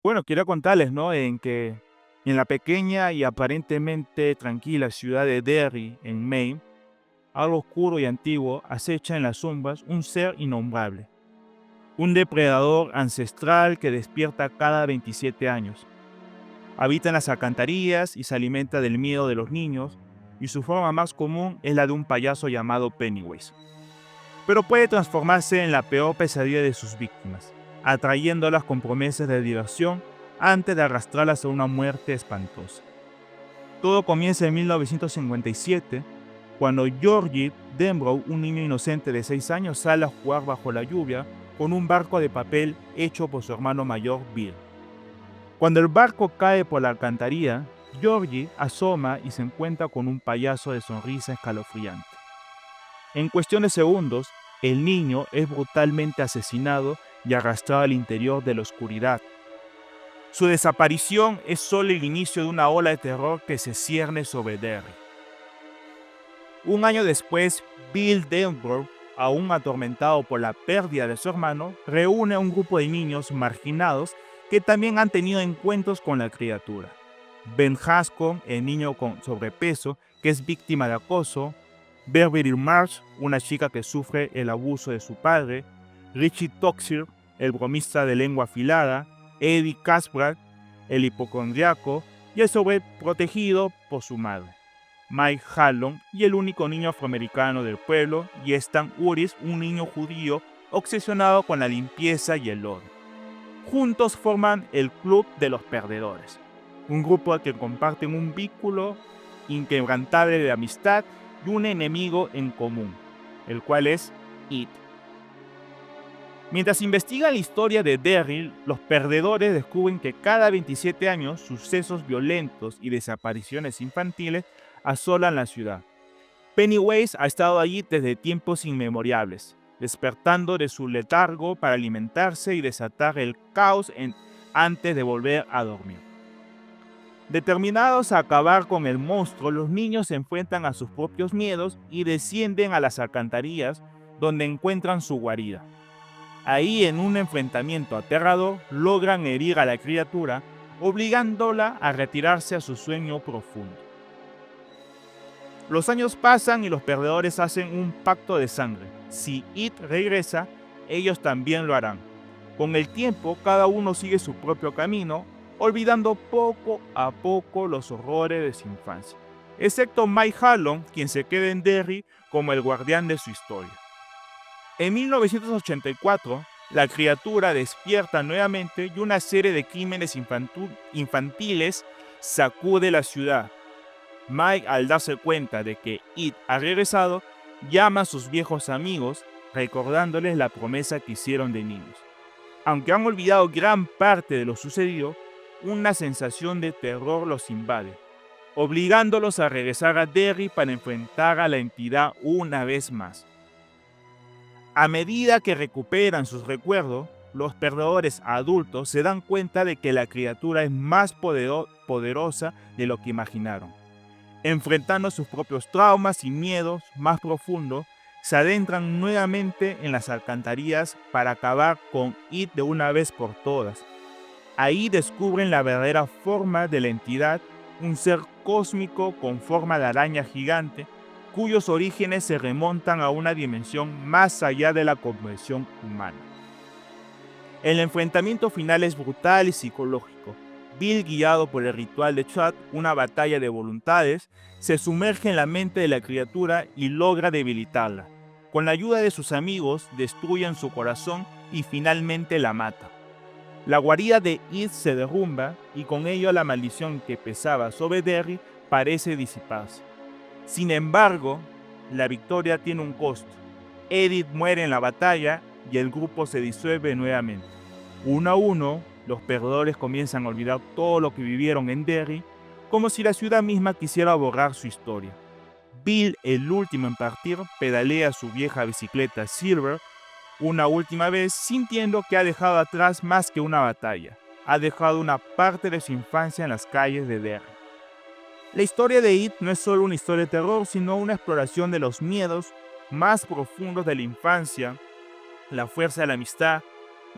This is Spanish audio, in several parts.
Bueno, quiero contarles, ¿no? En la pequeña y aparentemente tranquila ciudad de Derry, en Maine, algo oscuro y antiguo acecha en las sombras un ser innombrable, un depredador ancestral que despierta cada 27 años. Habita en las alcantarillas y se alimenta del miedo de los niños, y su forma más común es la de un payaso llamado Pennywise. Pero puede transformarse en la peor pesadilla de sus víctimas, atrayéndolas con promesas de diversión antes de arrastrarlas a una muerte espantosa. Todo comienza en 1957, cuando Georgie Denbrough, un niño inocente de 6 años, sale a jugar bajo la lluvia con un barco de papel hecho por su hermano mayor Bill. Cuando el barco cae por la alcantarilla, Georgie asoma y se encuentra con un payaso de sonrisa escalofriante. En cuestión de segundos, el niño es brutalmente asesinado y arrastrado al interior de la oscuridad. Su desaparición es solo el inicio de una ola de terror que se cierne sobre Derry. Un año después, Bill Denbrough, aún atormentado por la pérdida de su hermano, reúne a un grupo de niños marginados que también han tenido encuentros con la criatura. Ben Haskell, el niño con sobrepeso que es víctima de acoso; Beverly Marsh, una chica que sufre el abuso de su padre; Richie Toxier, el bromista de lengua afilada; Eddie Kaspbrak, el hipocondriaco y el sobreprotegido por su madre; Mike Hallon y el único niño afroamericano del pueblo; y Stan Uris, un niño judío obsesionado con la limpieza y el orden. Juntos forman el Club de los Perdedores, un grupo que comparten un vínculo inquebrantable de amistad y un enemigo en común, el cual es It. Mientras investigan la historia de Derry, los perdedores descubren que cada 27 años sucesos violentos y desapariciones infantiles asolan la ciudad. Pennywise ha estado allí desde tiempos inmemorables, despertando de su letargo para alimentarse y desatar el caos antes de volver a dormir. Determinados a acabar con el monstruo, los niños se enfrentan a sus propios miedos y descienden a las alcantarillas, donde encuentran su guarida. Ahí, en un enfrentamiento aterrador, logran herir a la criatura, obligándola a retirarse a su sueño profundo. Los años pasan y los perdedores hacen un pacto de sangre. Si It regresa, ellos también lo harán. Con el tiempo, cada uno sigue su propio camino, olvidando poco a poco los horrores de su infancia, excepto Mike Hallon, quien se queda en Derry como el guardián de su historia. En 1984, la criatura despierta nuevamente y una serie de crímenes infantiles sacude la ciudad. Mike, al darse cuenta de que It ha regresado, llama a sus viejos amigos, recordándoles la promesa que hicieron de niños. Aunque han olvidado gran parte de lo sucedido, una sensación de terror los invade, obligándolos a regresar a Derry para enfrentar a la entidad una vez más. A medida que recuperan sus recuerdos, los perdedores adultos se dan cuenta de que la criatura es más poderosa de lo que imaginaron. Enfrentando sus propios traumas y miedos más profundos, se adentran nuevamente en las alcantarillas para acabar con It de una vez por todas. Ahí descubren la verdadera forma de la entidad, un ser cósmico con forma de araña gigante, cuyos orígenes se remontan a una dimensión más allá de la comprensión humana. El enfrentamiento final es brutal y psicológico. Bill, guiado por el ritual de Chad, una batalla de voluntades, se sumerge en la mente de la criatura y logra debilitarla. Con la ayuda de sus amigos, destruyen su corazón y finalmente la mata. La guarida de It se derrumba y con ello la maldición que pesaba sobre Derry parece disiparse. Sin embargo, la victoria tiene un costo. Edith muere en la batalla y el grupo se disuelve nuevamente. Uno a uno, los perdedores comienzan a olvidar todo lo que vivieron en Derry, como si la ciudad misma quisiera borrar su historia. Bill, el último en partir, pedalea su vieja bicicleta Silver una última vez, sintiendo que ha dejado atrás más que una batalla. Ha dejado una parte de su infancia en las calles de Derry. La historia de It no es solo una historia de terror, sino una exploración de los miedos más profundos de la infancia, la fuerza de la amistad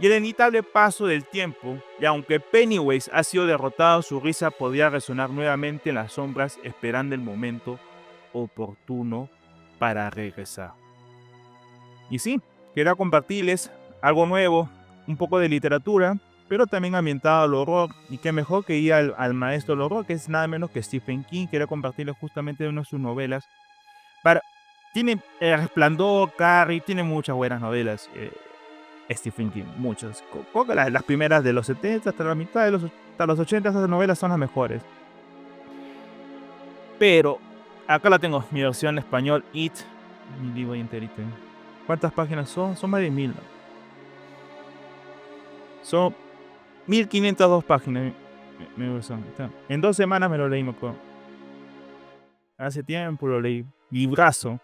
y el inevitable paso del tiempo, y aunque Pennywise ha sido derrotado, su risa podría resonar nuevamente en las sombras esperando el momento oportuno para regresar. Y sí, quería compartirles algo nuevo, un poco de literatura, pero también ambientado al horror, y qué mejor que ir al maestro del horror, que es nada menos que Stephen King. Quería compartirles justamente una de sus novelas. Tiene El Resplandor, Carrie, tiene muchas buenas novelas. Stephen King, muchas. Creo que las primeras de los 70 hasta la mitad de hasta los 80, esas novelas son las mejores. Pero acá la tengo, mi versión en español, It, mi libro enterito. ¿Cuántas páginas son? Son más de 1000. Son 1502 páginas. Mi versión. En 2 semanas me lo leí, me acuerdo. Hace tiempo lo leí. Librazo.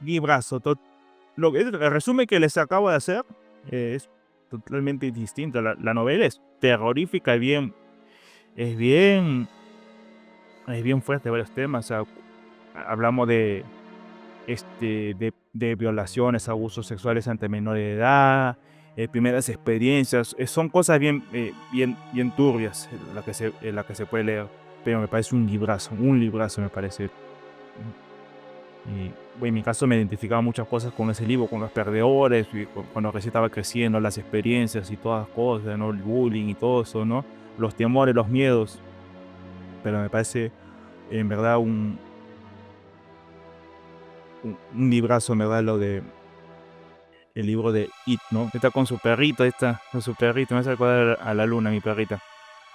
El resumen que les acabo de hacer es totalmente distinto. La novela es terrorífica y es bien fuerte varios temas. O sea, hablamos de violaciones, abusos sexuales ante menores de edad, primeras experiencias. Son cosas bien turbias la que se puede leer. Pero me parece un librazo me parece. Y en mi caso me identificaba muchas cosas con ese libro, con los perdedores, y cuando recién estaba creciendo, las experiencias y todas las cosas, ¿no? El bullying y todo eso, ¿no? Los temores, los miedos. Pero me parece, en verdad, un librazo, en verdad, el libro de It, ¿no? Está con su perrito, me hace recordar a la luna, mi perrita.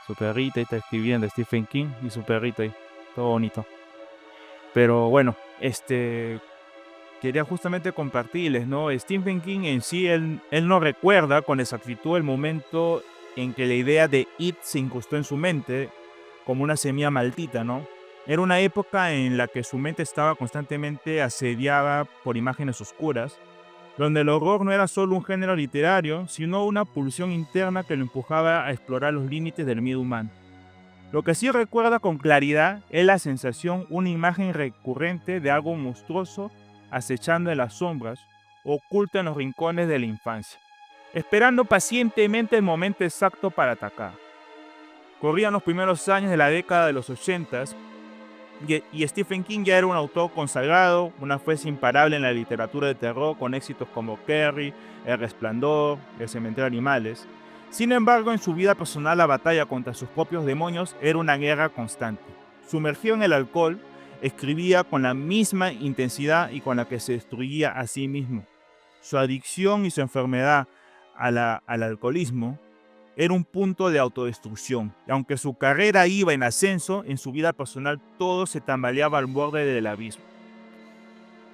Su perrita está escribiendo, Stephen King y su perrito ahí, todo bonito. Pero bueno, quería justamente compartirles, ¿no? Stephen King en sí, él no recuerda con exactitud el momento en que la idea de It se incrustó en su mente como una semilla maldita, ¿no? Era una época en la que su mente estaba constantemente asediada por imágenes oscuras, donde el horror no era solo un género literario, sino una pulsión interna que lo empujaba a explorar los límites del miedo humano. Lo que sí recuerda con claridad es la sensación, una imagen recurrente de algo monstruoso acechando en las sombras, oculto en los rincones de la infancia, esperando pacientemente el momento exacto para atacar. Corrían los primeros años de la década de los 80 y Stephen King ya era un autor consagrado, una fuerza imparable en la literatura de terror, con éxitos como Carrie, El Resplandor, El Cementerio de Animales. Sin embargo, en su vida personal, la batalla contra sus propios demonios era una guerra constante. Sumergido en el alcohol, escribía con la misma intensidad y con la que se destruía a sí mismo. Su adicción y su enfermedad al alcoholismo era un punto de autodestrucción. Y aunque su carrera iba en ascenso, en su vida personal todo se tambaleaba al borde del abismo.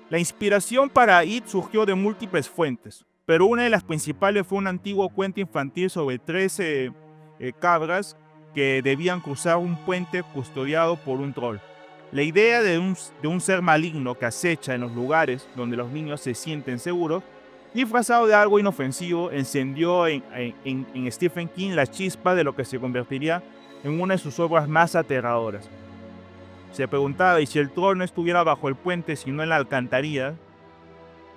La inspiración para It surgió de múltiples fuentes, pero una de las principales fue un antiguo cuento infantil sobre 13 cabras que debían cruzar un puente custodiado por un troll. La idea de un ser maligno que acecha en los lugares donde los niños se sienten seguros, disfrazado de algo inofensivo, encendió en Stephen King la chispa de lo que se convertiría en una de sus obras más aterradoras. Se preguntaba, ¿y si el troll no estuviera bajo el puente sino en la alcantarilla?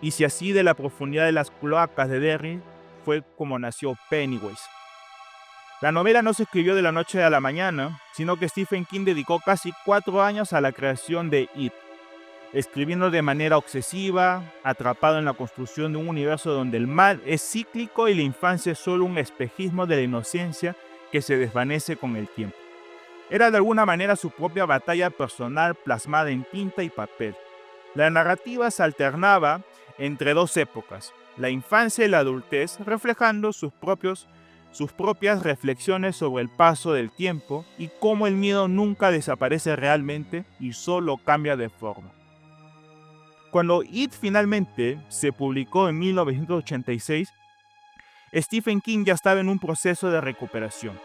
Y si así de la profundidad de las cloacas de Derry fue como nació Pennywise. La novela no se escribió de la noche a la mañana, sino que Stephen King dedicó casi 4 años a la creación de It, escribiendo de manera obsesiva, atrapado en la construcción de un universo donde el mal es cíclico y la infancia es solo un espejismo de la inocencia que se desvanece con el tiempo. Era de alguna manera su propia batalla personal plasmada en tinta y papel. La narrativa se alternaba entre 2 épocas, la infancia y la adultez, reflejando sus propias reflexiones sobre el paso del tiempo y cómo el miedo nunca desaparece realmente y solo cambia de forma. Cuando It finalmente se publicó en 1986, Stephen King ya estaba en un proceso de recuperación.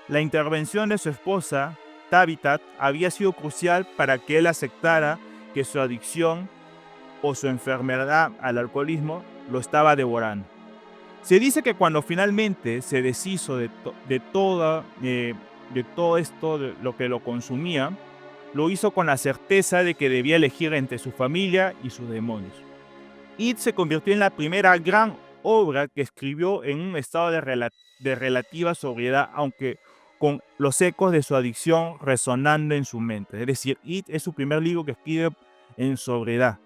La intervención de su esposa, Tabitha, había sido crucial para que él aceptara que su adicción o su enfermedad al alcoholismo lo estaba devorando. Se dice que cuando finalmente se deshizo de todo esto, de lo que lo consumía, lo hizo con la certeza de que debía elegir entre su familia y sus demonios. It se convirtió en la primera gran obra que escribió en un estado de relativa sobriedad, aunque con los ecos de su adicción resonando en su mente. Es decir, It es su primer libro que escribe en sobriedad.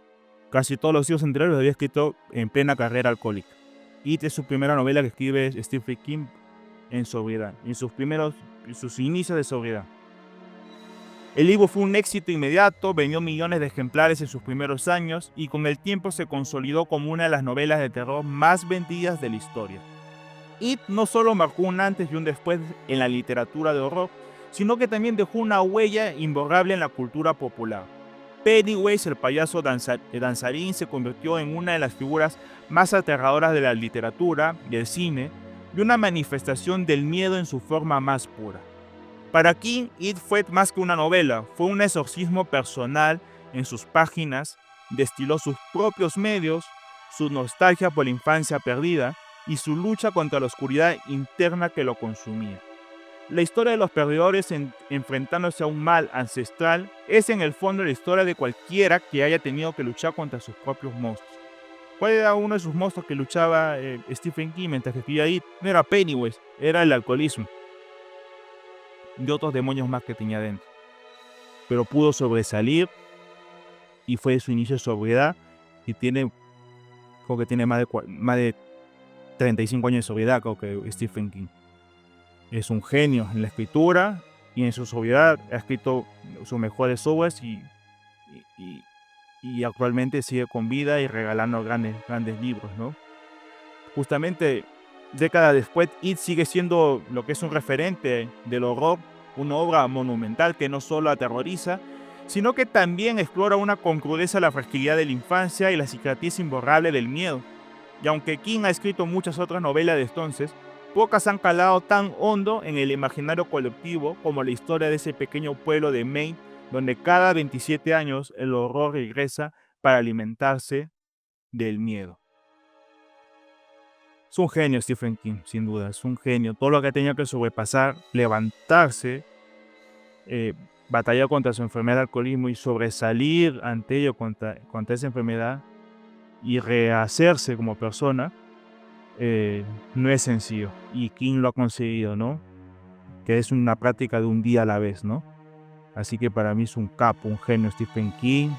Casi todos los libros anteriores los había escrito en plena carrera alcohólica. It es su primera novela que escribe Stephen King en sobriedad, en sus inicios de sobriedad. El libro fue un éxito inmediato, vendió millones de ejemplares en sus primeros años y con el tiempo se consolidó como una de las novelas de terror más vendidas de la historia. It no solo marcó un antes y un después en la literatura de horror, sino que también dejó una huella imborrable en la cultura popular. Pennywise, el payaso danzarín, se convirtió en una de las figuras más aterradoras de la literatura, del cine, y una manifestación del miedo en su forma más pura. Para King, It fue más que una novela, fue un exorcismo personal. En sus páginas destiló sus propios medios, su nostalgia por la infancia perdida y su lucha contra la oscuridad interna que lo consumía. La historia de los perdedores enfrentándose a un mal ancestral es en el fondo la historia de cualquiera que haya tenido que luchar contra sus propios monstruos. ¿Cuál era uno de sus monstruos que luchaba Stephen King mientras que escribía It? No era Pennywise, era el alcoholismo y otros demonios más que tenía dentro. Pero pudo sobresalir y fue su inicio de sobriedad y creo que tiene más de 35 años de sobriedad, creo que Stephen King. Es un genio en la escritura y en su sobriedad ha escrito sus mejores obras y actualmente sigue con vida y regalando grandes libros, ¿no? Justamente décadas después, It sigue siendo lo que es un referente del horror, una obra monumental que no solo aterroriza, sino que también explora con crudeza la fragilidad de la infancia y la cicatriz imborrable del miedo. Y aunque King ha escrito muchas otras novelas de entonces, pocas han calado tan hondo en el imaginario colectivo como la historia de ese pequeño pueblo de Maine, donde cada 27 años el horror regresa para alimentarse del miedo. Es un genio Stephen King, sin duda, es un genio. Todo lo que tenía que sobrepasar, levantarse, batallar contra su enfermedad de alcoholismo y sobresalir ante ello, contra esa enfermedad y rehacerse como persona, no es sencillo. Y King lo ha conseguido, ¿no? Que es una práctica de un día a la vez, ¿no? Así que para mí es un capo, un genio Stephen King.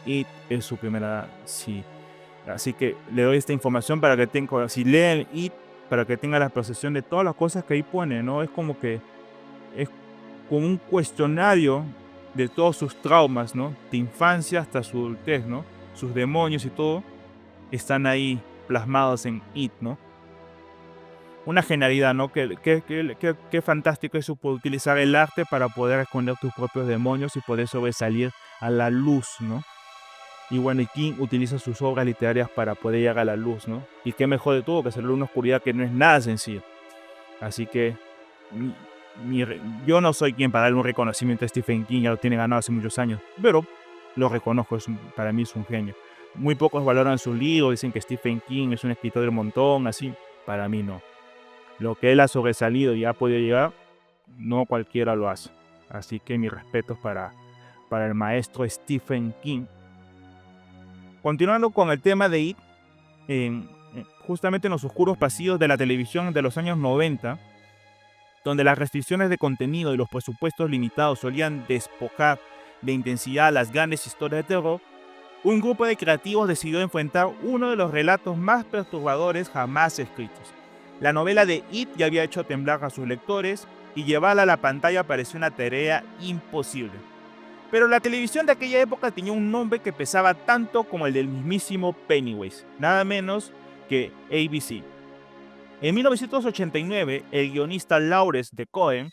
It es su primera, sí. Así que le doy esta información para que tenga, si leen It, para que tenga la percepción de todas las cosas que ahí pone, ¿no? Es como como un cuestionario de todos sus traumas, ¿no? De infancia hasta su adultez, ¿no? Sus demonios y todo están ahí plasmados en It, ¿no? Una genialidad, ¿no? Qué fantástico eso, poder utilizar el arte para poder esconder tus propios demonios y poder sobresalir a la luz, ¿no? Y bueno, y King utiliza sus obras literarias para poder llegar a la luz, ¿no? Y qué mejor de todo que hacerlo en una oscuridad que no es nada sencillo. Así que yo no soy quien para darle un reconocimiento a Stephen King, ya lo tiene ganado hace muchos años, pero lo reconozco, para mí es un genio. Muy pocos valoran sus libros, dicen que Stephen King es un escritor del montón, así. Para mí no. Lo que él ha sobresalido y ha podido llegar, no cualquiera lo hace. Así que mis respetos para el maestro Stephen King. Continuando con el tema de It, justamente en los oscuros pasillos de la televisión de los años 90, donde las restricciones de contenido y los presupuestos limitados solían despojar de intensidad a las grandes historias de terror, un grupo de creativos decidió enfrentar uno de los relatos más perturbadores jamás escritos. La novela de It ya había hecho temblar a sus lectores y llevarla a la pantalla parecía una tarea imposible. Pero la televisión de aquella época tenía un nombre que pesaba tanto como el del mismísimo Pennywise, nada menos que ABC. En 1989, el guionista Lawrence de Cohen,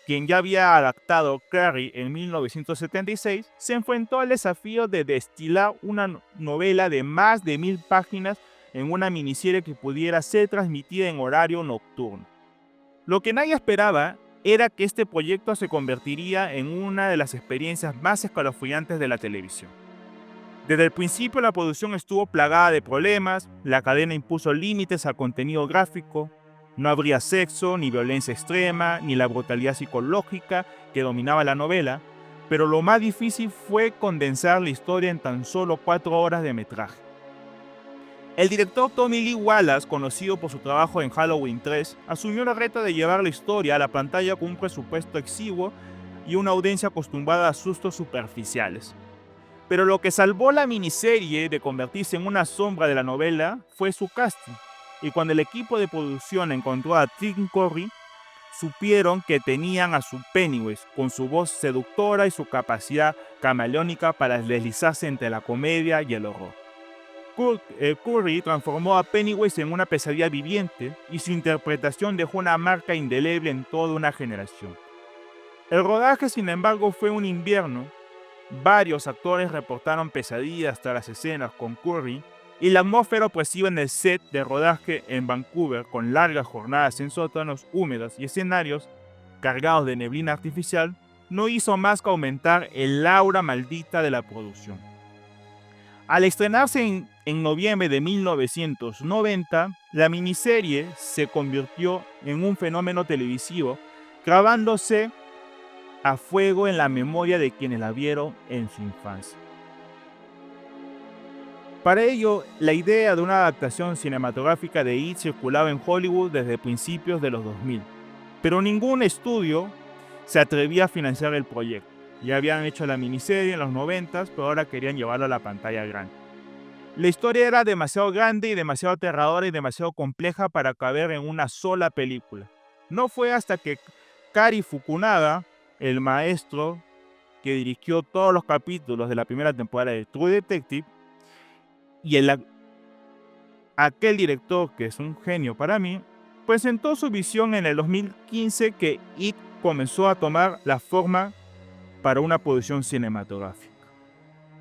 quien ya había adaptado Carrie en 1976, se enfrentó al desafío de destilar una novela de más de 1000 páginas en una miniserie que pudiera ser transmitida en horario nocturno. Lo que nadie esperaba era que este proyecto se convertiría en una de las experiencias más escalofriantes de la televisión. Desde el principio la producción estuvo plagada de problemas, la cadena impuso límites al contenido gráfico, no habría sexo, ni violencia extrema, ni la brutalidad psicológica que dominaba la novela, pero lo más difícil fue condensar la historia en tan solo 4 horas de metraje. El director Tommy Lee Wallace, conocido por su trabajo en Halloween 3, asumió el reto de llevar la historia a la pantalla con un presupuesto exiguo y una audiencia acostumbrada a sustos superficiales. Pero lo que salvó la miniserie de convertirse en una sombra de la novela fue su casting. Y cuando el equipo de producción encontró a Tim Curry, supieron que tenían a su Pennywise, con su voz seductora y su capacidad camaleónica para deslizarse entre la comedia y el horror. Curry transformó a Pennywise en una pesadilla viviente y su interpretación dejó una marca indeleble en toda una generación. El rodaje, sin embargo, fue un invierno. Varios actores reportaron pesadillas tras las escenas con Curry y la atmósfera opresiva en el set de rodaje en Vancouver, con largas jornadas en sótanos húmedos y escenarios cargados de neblina artificial, no hizo más que aumentar el aura maldita de la producción. Al estrenarse en noviembre de 1990, la miniserie se convirtió en un fenómeno televisivo, grabándose a fuego en la memoria de quienes la vieron en su infancia. Para ello, la idea de una adaptación cinematográfica de It circulaba en Hollywood desde principios de los 2000, pero ningún estudio se atrevía a financiar el proyecto. Ya habían hecho la miniserie en los 90, pero ahora querían llevarla a la pantalla grande. La historia era demasiado grande y demasiado aterradora y demasiado compleja para caber en una sola película. No fue hasta que Cary Fukunaga, el maestro que dirigió todos los capítulos de la primera temporada de True Detective, y aquel director que es un genio para mí, presentó su visión en el 2015 que It comenzó a tomar la forma para una producción cinematográfica.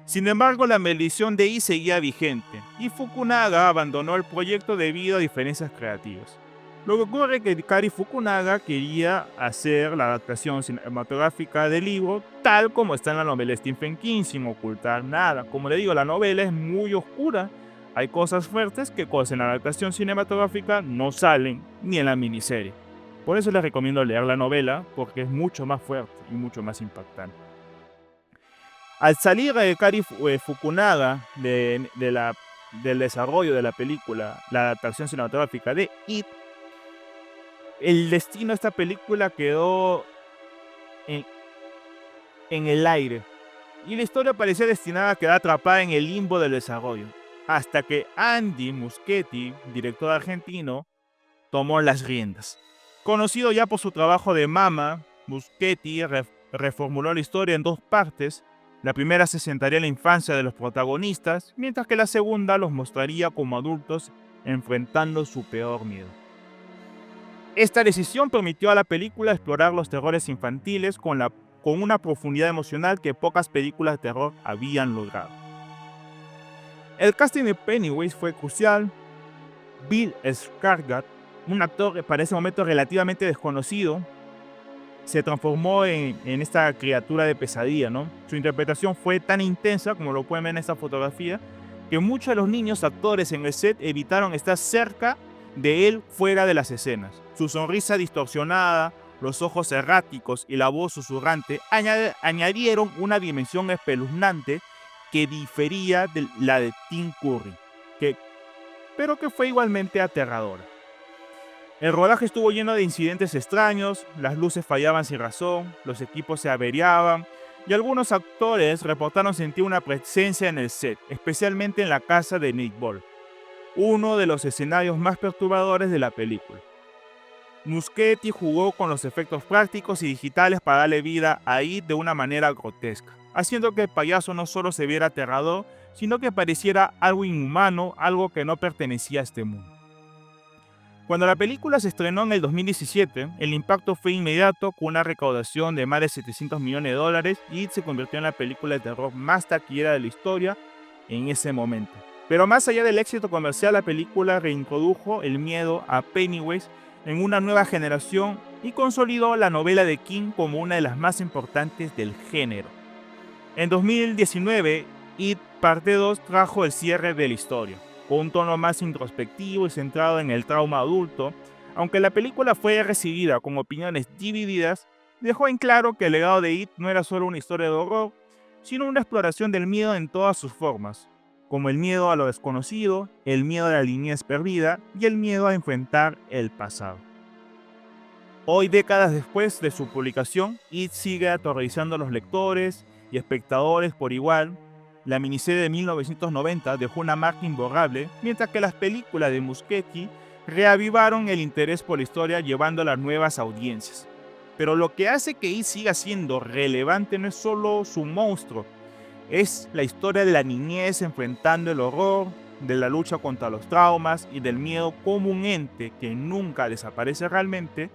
Sin embargo, la maldición de It seguía vigente y Fukunaga abandonó el proyecto debido a diferencias creativas. Lo que ocurre es que Cary Fukunaga quería hacer la adaptación cinematográfica del libro tal como está en la novela de Stephen King, sin ocultar nada. Como le digo, la novela es muy oscura. Hay cosas fuertes que en la adaptación cinematográfica no salen ni en la miniserie. Por eso les recomiendo leer la novela, porque es mucho más fuerte y mucho más impactante. Al salir de Cary Fukunaga del desarrollo de la película, la adaptación cinematográfica de It, el destino de esta película quedó en el aire y la historia parecía destinada a quedar atrapada en el limbo del desarrollo, hasta que Andy Muschietti, director argentino, tomó las riendas. Conocido ya por su trabajo de Mama, Muschietti reformuló la historia en dos partes. La primera se centraría en la infancia de los protagonistas, mientras que la segunda los mostraría como adultos enfrentando su peor miedo. Esta decisión permitió a la película explorar los terrores infantiles con una profundidad emocional que pocas películas de terror habían logrado. El casting de Pennywise fue crucial. Bill Skarsgård, un actor para ese momento relativamente desconocido, se transformó en esta criatura de pesadilla, ¿no? Su interpretación fue tan intensa, como lo pueden ver en esta fotografía, que muchos de los niños actores en el set evitaron estar cerca de él fuera de las escenas. Su sonrisa distorsionada, los ojos erráticos y la voz susurrante añadieron una dimensión espeluznante que difería de la de Tim Curry, pero que fue igualmente aterradora. El rodaje estuvo lleno de incidentes extraños, las luces fallaban sin razón, los equipos se averiaban y algunos actores reportaron sentir una presencia en el set, especialmente en la casa de Nick Ball, uno de los escenarios más perturbadores de la película. Muschietti jugó con los efectos prácticos y digitales para darle vida a It de una manera grotesca, haciendo que el payaso no solo se viera aterrador, sino que pareciera algo inhumano, algo que no pertenecía a este mundo. Cuando la película se estrenó en el 2017, el impacto fue inmediato, con una recaudación de más de $700 millones y se convirtió en la película de terror más taquillera de la historia en ese momento. Pero más allá del éxito comercial, la película reintrodujo el miedo a Pennywise en una nueva generación y consolidó la novela de King como una de las más importantes del género. En 2019, It Parte 2 trajo el cierre de la historia, con un tono más introspectivo y centrado en el trauma adulto. Aunque la película fue recibida con opiniones divididas, dejó en claro que el legado de It no era solo una historia de horror, sino una exploración del miedo en todas sus formas, como el miedo a lo desconocido, el miedo a la niñez perdida y el miedo a enfrentar el pasado. Hoy, décadas después de su publicación, It sigue aterrorizando a los lectores y espectadores por igual. La miniserie de 1990 dejó una marca imborrable, mientras que las películas de Muschietti reavivaron el interés por la historia llevando a las nuevas audiencias. Pero lo que hace que It siga siendo relevante no es solo su monstruo, es la historia de la niñez enfrentando el horror, de la lucha contra los traumas y del miedo como un ente que nunca desaparece realmente.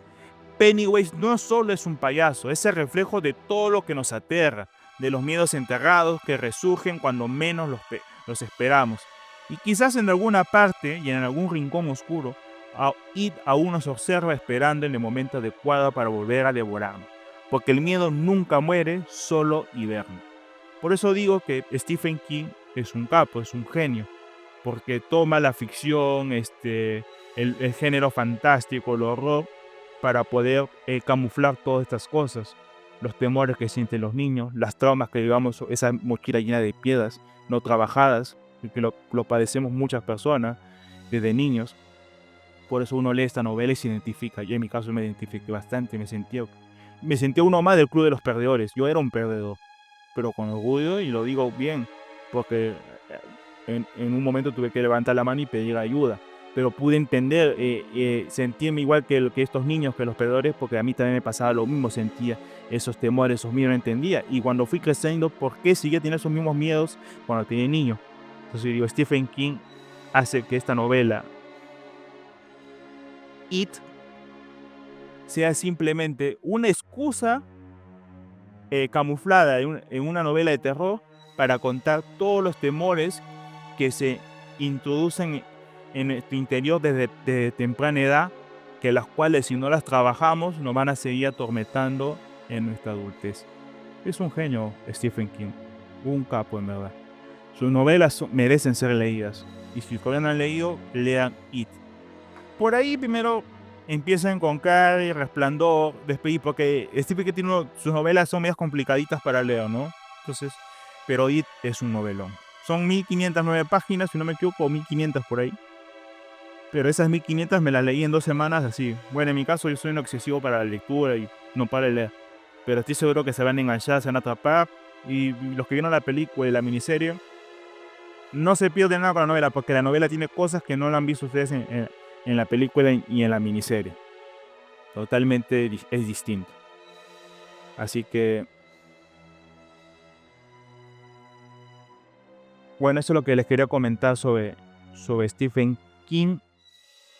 Pennywise no solo es un payaso, es el reflejo de todo lo que nos aterra, de los miedos enterrados que resurgen cuando menos los esperamos. Y quizás en alguna parte y en algún rincón oscuro, It aún nos observa esperando en el momento adecuado para volver a devorarnos. Porque el miedo nunca muere, solo hiberna. Por eso digo que Stephen King es un capo, es un genio. Porque toma la ficción, el género fantástico, el horror, para poder camuflar todas estas cosas. Los temores que sienten los niños, las traumas que llevamos, esa mochila llena de piedras no trabajadas, que lo padecemos muchas personas desde niños. Por eso uno lee esta novela y se identifica. Yo en mi caso me identifiqué bastante, me sentía uno más del club de los perdedores. Yo era un perdedor, pero con orgullo, y lo digo bien, porque en un momento tuve que levantar la mano y pedir ayuda, pero pude entender, sentirme igual que estos niños, que los perdedores, porque a mí también me pasaba lo mismo, sentía esos temores, esos miedos, no entendía, y cuando fui creciendo, ¿por qué seguía teniendo esos mismos miedos cuando tenía niño? Entonces digo, Stephen King hace que esta novela, It, sea simplemente una excusa camuflada en una novela de terror para contar todos los temores que se introducen en nuestro interior desde temprana edad, que las cuales si no las trabajamos nos van a seguir atormentando en nuestra adultez. Es un genio Stephen King, un capo en verdad. Sus novelas merecen ser leídas, y si todavía no han leído, lean It. Por ahí primero empiezan con Carrie, Resplandor, después, porque Stephen King tiene sus novelas son medias complicaditas para leer, ¿no? Entonces, pero It es un novelón. Son 1509 páginas, si no me equivoco, 1500 por ahí. Pero esas 1500 me las leí en 2 semanas así. Bueno, en mi caso yo soy un obsesivo para la lectura y no para de leer. Pero estoy seguro que se van a enganchar, se van a atrapar. Y los que vieron la película y la miniserie, no se pierden nada con la novela, porque la novela tiene cosas que no la han visto ustedes en la película y en la miniserie. Totalmente es distinto. Así que, bueno, eso es lo que les quería comentar sobre Stephen King